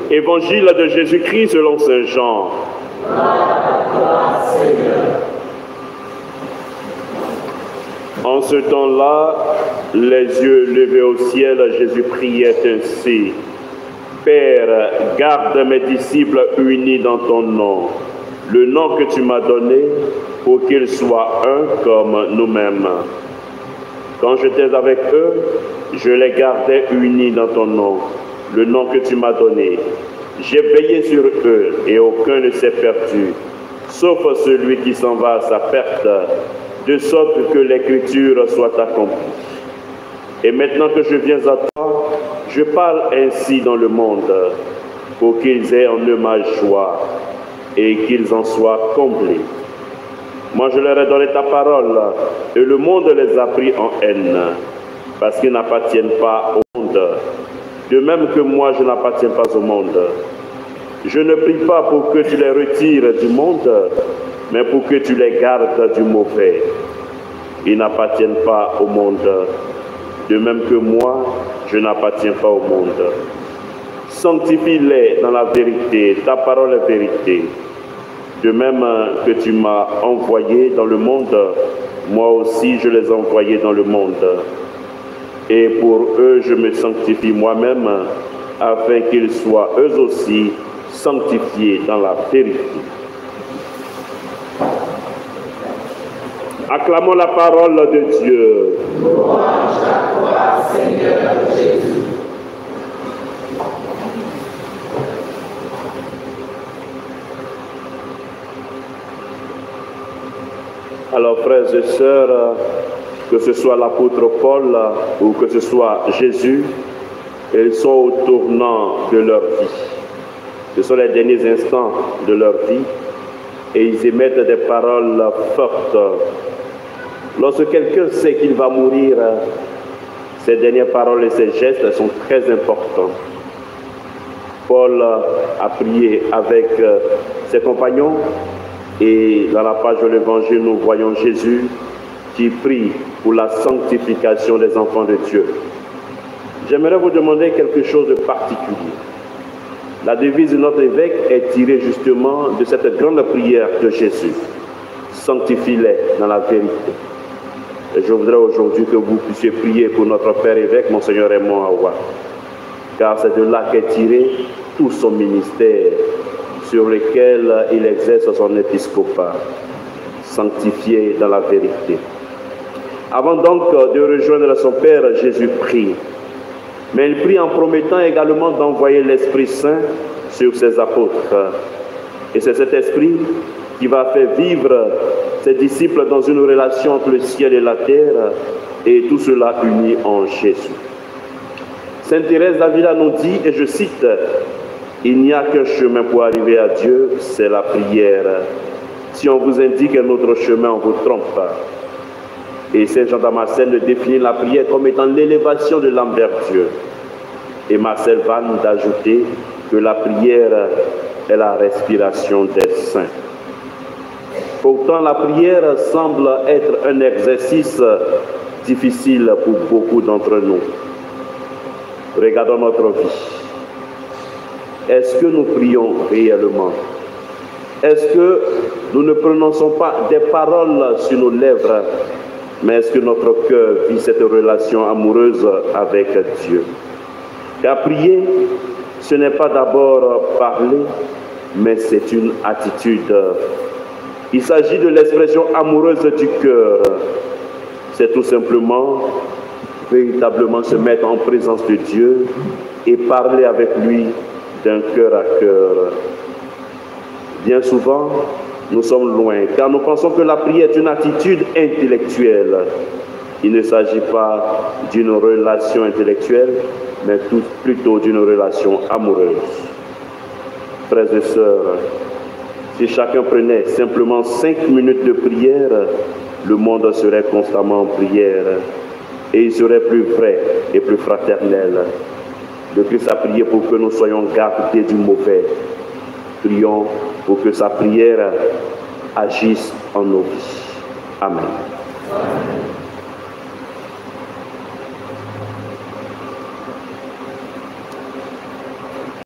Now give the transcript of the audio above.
Évangile de Jésus-Christ selon saint Jean. En ce temps-là, les yeux levés au ciel, Jésus priait ainsi. Père, garde mes disciples unis dans ton nom, le nom que tu m'as donné, pour qu'ils soient un comme nous-mêmes. Quand j'étais avec eux, je les gardais unis dans ton nom, le nom que tu m'as donné. J'ai veillé sur eux et aucun ne s'est perdu, sauf celui qui s'en va à sa perte, de sorte que l'écriture soit accomplie. Et maintenant que je viens à toi, je parle ainsi dans le monde, pour qu'ils aient en eux ma joie et qu'ils en soient comblés. Moi je leur ai donné ta parole, et le monde les a pris en haine, parce qu'ils n'appartiennent pas au monde, de même que moi je n'appartiens pas au monde. Je ne prie pas pour que tu les retires du monde, mais pour que tu les gardes du mauvais. Ils n'appartiennent pas au monde, de même que moi, je n'appartiens pas au monde. Sanctifie-les dans la vérité, ta parole est vérité. De même que tu m'as envoyé dans le monde, moi aussi je les ai envoyés dans le monde. Et pour eux, je me sanctifie moi-même, afin qu'ils soient eux aussi sanctifiés dans la vérité. Acclamons la parole de Dieu. Louange à toi, Seigneur Jésus. Alors, frères et sœurs, que ce soit l'apôtre Paul ou que ce soit Jésus, ils sont au tournant de leur vie. Ce sont les derniers instants de leur vie et ils émettent des paroles fortes. Lorsque quelqu'un sait qu'il va mourir, ces dernières paroles et ces gestes sont très importants. Paul a prié avec ses compagnons et dans la page de l'Évangile, nous voyons Jésus qui prie pour la sanctification des enfants de Dieu. J'aimerais vous demander quelque chose de particulier. La devise de notre évêque est tirée justement de cette grande prière de Jésus. Sanctifie-les dans la vérité. Et je voudrais aujourd'hui que vous puissiez prier pour notre Père évêque, Monseigneur Raymond Awa, car c'est de là qu'est tiré tout son ministère sur lequel il exerce son épiscopat, sanctifié dans la vérité. Avant donc de rejoindre son Père, Jésus prie. Mais il prie en promettant également d'envoyer l'Esprit Saint sur ses apôtres. Et c'est cet Esprit qui va faire vivre ses disciples dans une relation entre le ciel et la terre, et tout cela uni en Jésus. Sainte Thérèse d'Avila nous dit, et je cite, « Il n'y a qu'un chemin pour arriver à Dieu, c'est la prière. Si on vous indique un autre chemin, on vous trompe. » Et Saint Jean Damascène définit la prière comme étant l'élévation de l'âme vers Dieu. Et Marcel va nous ajouter que la prière est la respiration des saints. Pourtant, la prière semble être un exercice difficile pour beaucoup d'entre nous. Regardons notre vie. Est-ce que nous prions réellement? Est-ce que nous ne prononçons pas des paroles sur nos lèvres, mais est-ce que notre cœur vit cette relation amoureuse avec Dieu? Car prier, ce n'est pas d'abord parler, mais c'est une attitude. Il s'agit de l'expression amoureuse du cœur. C'est tout simplement, véritablement se mettre en présence de Dieu et parler avec lui d'un cœur à cœur. Bien souvent, nous sommes loin, car nous pensons que la prière est une attitude intellectuelle. Il ne s'agit pas d'une relation intellectuelle, mais plutôt d'une relation amoureuse. Frères et sœurs, si chacun prenait simplement 5 minutes de prière, le monde serait constamment en prière et il serait plus vrai et plus fraternel. Le Christ a prié pour que nous soyons gardés du mauvais. Prions pour que sa prière agisse en nos vies. Amen.